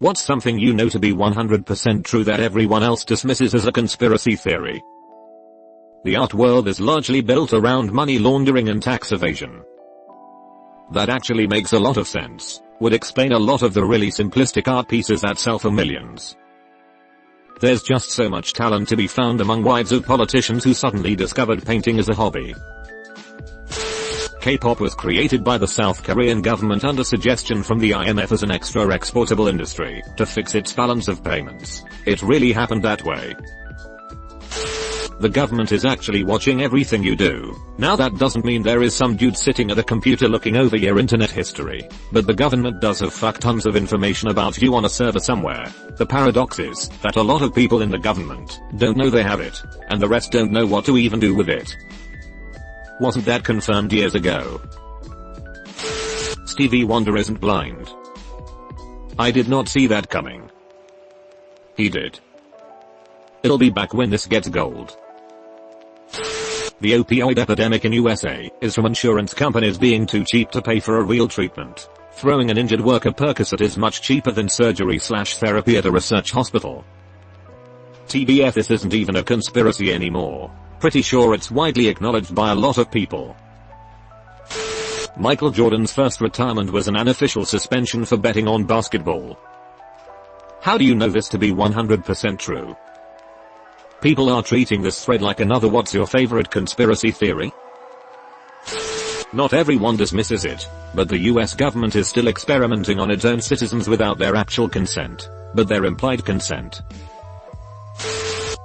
What's something you know to be 100% true that everyone else dismisses as a conspiracy theory? The art world is largely built around money laundering and tax evasion. That actually makes a lot of sense. Would explain a lot of the really simplistic art pieces that sell for millions. There's just so much talent to be found among wives of politicians who suddenly discovered painting as a hobby. K-pop was created by the South Korean government under suggestion from the IMF as an extra exportable industry to fix its balance of payments. It really happened that way. The government is actually watching everything you do. Now that doesn't mean there is some dude sitting at a computer looking over your internet history, but the government does have fuck tons of information about you on a server somewhere. The paradox is that a lot of people in the government don't know they have it, and the rest don't know what to even do with it. Wasn't that confirmed years ago? Stevie Wonder isn't blind. I did not see that coming. He did. It'll be back when this gets gold. The opioid epidemic in USA is from insurance companies being too cheap to pay for a real treatment. Throwing an injured worker Percocet is much cheaper than surgery/therapy at a research hospital. TBF, this isn't even a conspiracy anymore. Pretty sure it's widely acknowledged by a lot of people. Michael Jordan's first retirement was an unofficial suspension for betting on basketball. How do you know this to be 100% true? People are treating this thread like another what's your favorite conspiracy theory? Not everyone dismisses it, but the US government is still experimenting on its own citizens without their actual consent, but their implied consent.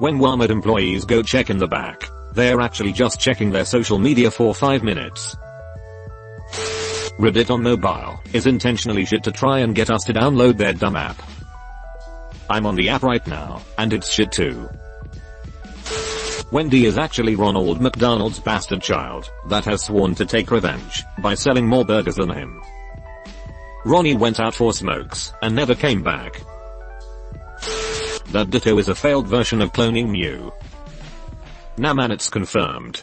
When Walmart employees go check in the back, they're actually just checking their social media for 5 minutes. Reddit on mobile is intentionally shit to try and get us to download their dumb app. I'm on the app right now, and it's shit too. Wendy is actually Ronald McDonald's bastard child that has sworn to take revenge by selling more burgers than him. Ronnie went out for smokes and never came back. That Ditto is a failed version of cloning Mew. Nah man, it's confirmed.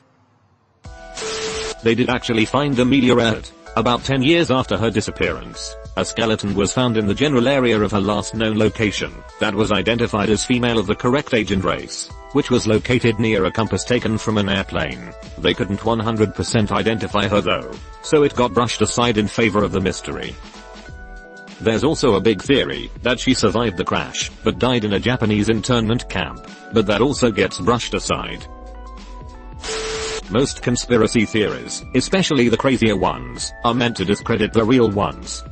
They did actually find a meteorite. About 10 years after her disappearance, a skeleton was found in the general area of her last known location that was identified as female of the correct age and race, which was located near a compass taken from an airplane. They couldn't 100% identify her though, so it got brushed aside in favor of the mystery. There's also a big theory that she survived the crash but died in a Japanese internment camp, but that also gets brushed aside. Most conspiracy theories, especially the crazier ones, are meant to discredit the real ones.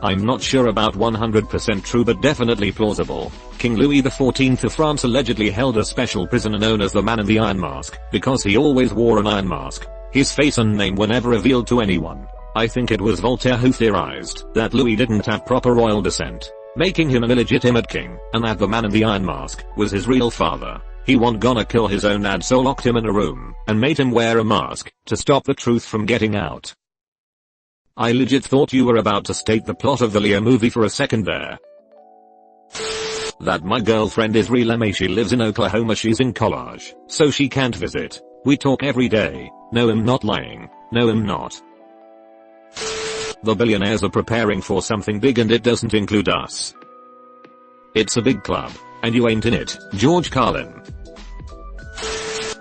I'm not sure about 100% true but definitely plausible. King Louis XIV of France allegedly held a special prisoner known as the Man in the Iron Mask because he always wore an iron mask. His face and name were never revealed to anyone. I think it was Voltaire who theorized that Louis didn't have proper royal descent, making him an illegitimate king, and that the Man in the Iron Mask was his real father. He wasn't gonna kill his own dad, so locked him in a room and made him wear a mask to stop the truth from getting out. I legit thought you were about to state the plot of the Leo movie for a second there. That my girlfriend is real MA, she lives in Oklahoma, she's in college, so she can't visit. We talk every day. No, I'm not lying. No, I'm not. The billionaires are preparing for something big and it doesn't include us. It's a big club, and you ain't in it, George Carlin.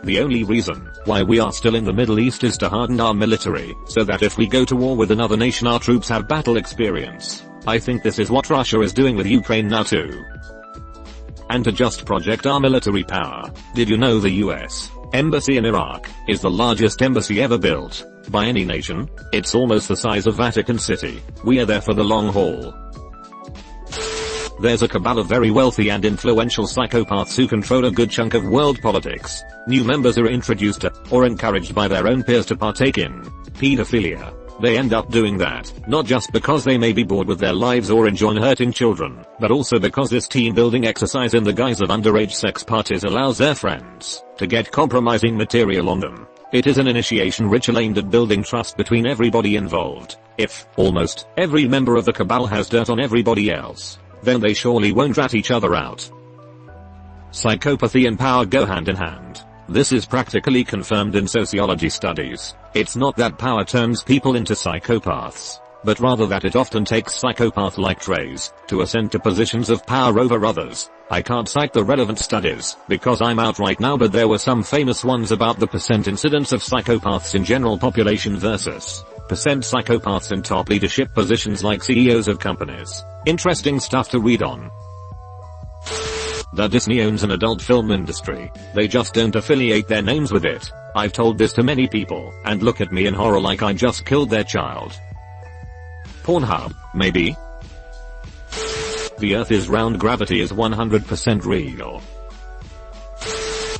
The only reason why we are still in the Middle East is to harden our military, so that if we go to war with another nation our troops have battle experience. I think this is what Russia is doing with Ukraine now too. And to just project our military power, did you know the US embassy in Iraq is the largest embassy ever built by any nation? It's almost the size of Vatican City. We are there for the long haul. There's a cabal of very wealthy and influential psychopaths who control a good chunk of world politics. New members are introduced to, or encouraged by their own peers to partake in, pedophilia. They end up doing that, not just because they may be bored with their lives or enjoy hurting children, but also because this team building exercise in the guise of underage sex parties allows their friends to get compromising material on them. It is an initiation ritual aimed at building trust between everybody involved. If almost every member of the cabal has dirt on everybody else, then they surely won't rat each other out. Psychopathy and power go hand in hand. This is practically confirmed in sociology studies. It's not that power turns people into psychopaths. but rather that it often takes psychopath-like traits to ascend to positions of power over others. I can't cite the relevant studies because I'm out right now, but there were some famous ones about the percent incidence of psychopaths in general population versus percent psychopaths in top leadership positions like CEOs of companies. Interesting stuff to read on. The Disney owns an adult film industry. They just don't affiliate their names with it. I've told this to many people, and look at me in horror like I just killed their child. Pornhub, maybe? The earth is round, gravity is 100% real.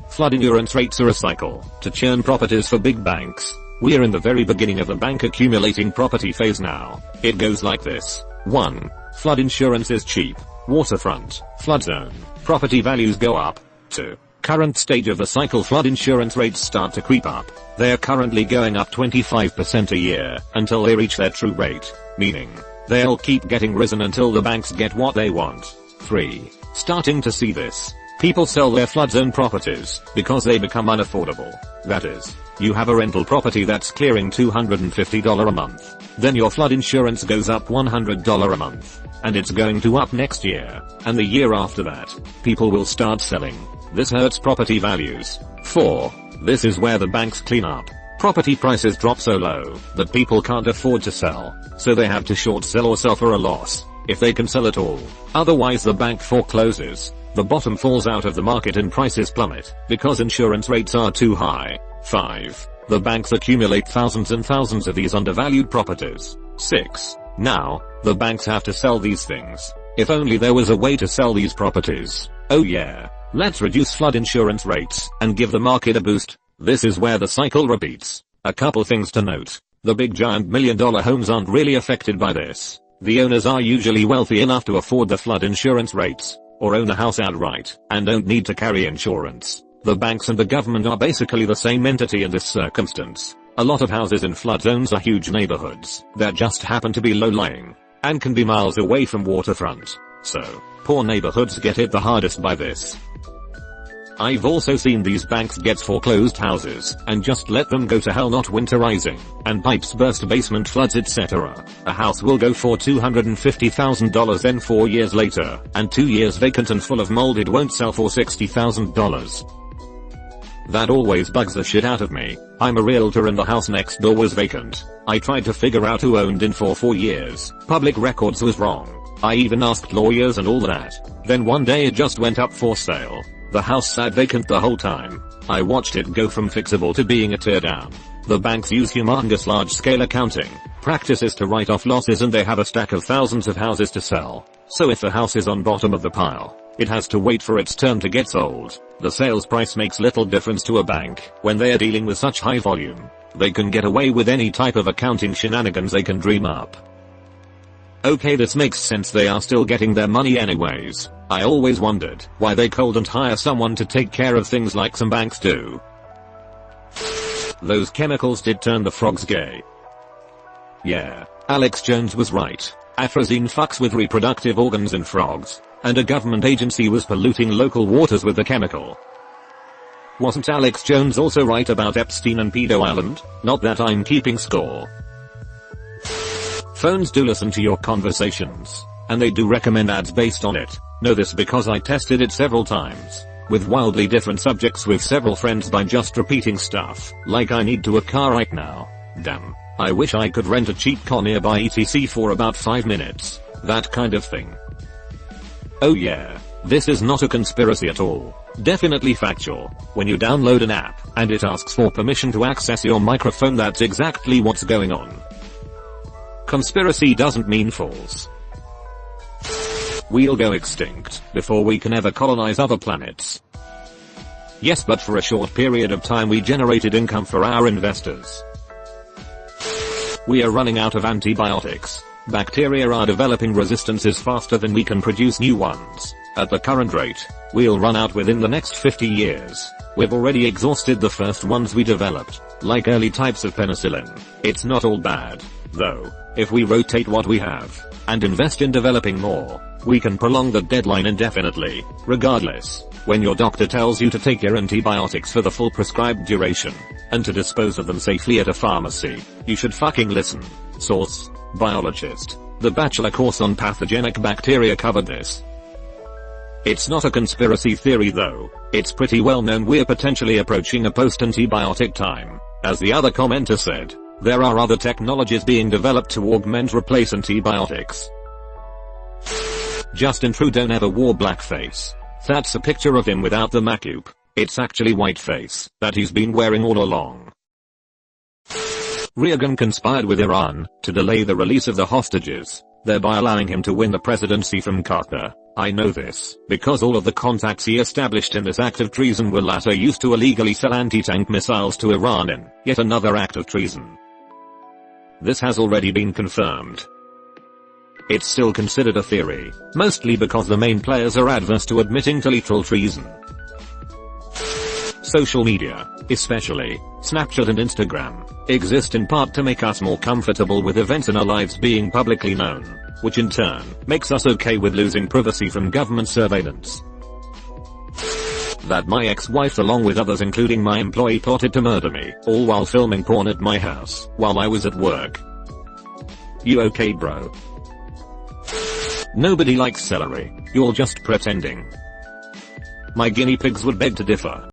Flood insurance rates are a cycle to churn properties for big banks. We're in the very beginning of the bank accumulating property phase now. It goes like this. 1. Flood insurance is cheap. Waterfront, flood zone, property values go up. 2. Current stage of the cycle, flood insurance rates start to creep up. They are currently going up 25% a year until they reach their true rate, meaning they'll keep getting risen until the banks get what they want. 3. Starting to see this. People sell their flood zone properties because they become unaffordable. That is, you have a rental property that's clearing $250 a month. Then your flood insurance goes up $100 a month. And it's going to up next year. And the year after that. People will start selling. This hurts property values. 4. This is where the banks clean up. Property prices drop so low that people can't afford to sell. So they have to short sell or suffer a loss. If they can sell at all. Otherwise the bank forecloses. The bottom falls out of the market and prices plummet because insurance rates are too high. 5. The banks accumulate thousands and thousands of these undervalued properties. 6. Now, the banks have to sell these things. If only there was a way to sell these properties. Oh yeah. Let's reduce flood insurance rates and give the market a boost. This is where the cycle repeats. A couple things to note. The big giant million-dollar homes aren't really affected by this. The owners are usually wealthy enough to afford the flood insurance rates, or own a house outright, and don't need to carry insurance. The banks and the government are basically the same entity in this circumstance. A lot of houses in flood zones are huge neighborhoods that just happen to be low-lying, and can be miles away from waterfront. So, poor neighborhoods get hit the hardest by this. I've also seen these banks get foreclosed houses and just let them go to hell, not winterizing, and pipes burst, basement floods, etc. A house will go for $250,000, then 4 years later, and 2 years vacant and full of mold, it won't sell for $60,000. That always bugs the shit out of me. I'm a realtor and the house next door was vacant. I tried to figure out who owned it for 4 years. Public records was wrong. I even asked lawyers and all that. Then one day it just went up for sale. The house sat vacant the whole time. I watched it go from fixable to being a teardown. The banks use humongous large-scale accounting practices to write off losses, and they have a stack of thousands of houses to sell. So if the house is on bottom of the pile, it has to wait for its turn to get sold. The sales price makes little difference to a bank when they are dealing with such high volume. They can get away with any type of accounting shenanigans they can dream up. Okay, this makes sense, they are still getting their money anyways. I always wondered why they couldn't hire someone to take care of things like some banks do. Those chemicals did turn the frogs gay. Yeah, Alex Jones was right. Atrazine fucks with reproductive organs in frogs, and a government agency was polluting local waters with the chemical. Wasn't Alex Jones also right about Epstein and Pedo Island? Not that I'm keeping score. Phones do listen to your conversations, and they do recommend ads based on it. Know this because I tested it several times, with wildly different subjects with several friends, by just repeating stuff, like I need to a car right now. Damn, I wish I could rent a cheap car nearby etc for about 5 minutes. That kind of thing. Oh yeah, this is not a conspiracy at all. Definitely factual. When you download an app, and it asks for permission to access your microphone, that's exactly what's going on. Conspiracy doesn't mean false. We'll go extinct before we can ever colonize other planets. Yes, but for a short period of time we generated income for our investors. We are running out of antibiotics. Bacteria are developing resistances faster than we can produce new ones. At the current rate, we'll run out within the next 50 years. We've already exhausted the first ones we developed, like early types of penicillin. It's not all bad, though. If we rotate what we have, and invest in developing more, we can prolong the deadline indefinitely. Regardless, when your doctor tells you to take your antibiotics for the full prescribed duration, and to dispose of them safely at a pharmacy, you should fucking listen. Source: Biologist. The bachelor course on pathogenic bacteria covered this. It's not a conspiracy theory though, it's pretty well known we're potentially approaching a post-antibiotic time. As the other commenter said, there are other technologies being developed to replace antibiotics. Justin Trudeau never wore blackface. That's a picture of him without the makeup. It's actually whiteface that he's been wearing all along. Reagan conspired with Iran to delay the release of the hostages, thereby allowing him to win the presidency from Carter. I know this because all of the contacts he established in this act of treason were later used to illegally sell anti-tank missiles to Iran in yet another act of treason. This has already been confirmed. It's still considered a theory, mostly because the main players are adverse to admitting to literal treason. Social media, especially Snapchat and Instagram, exist in part to make us more comfortable with events in our lives being publicly known, which in turn makes us okay with losing privacy from government surveillance. That my ex-wife along with others including my employee plotted to murder me, all while filming porn at my house while I was at work. You okay, bro? Nobody likes celery, you're just pretending. My guinea pigs would beg to differ.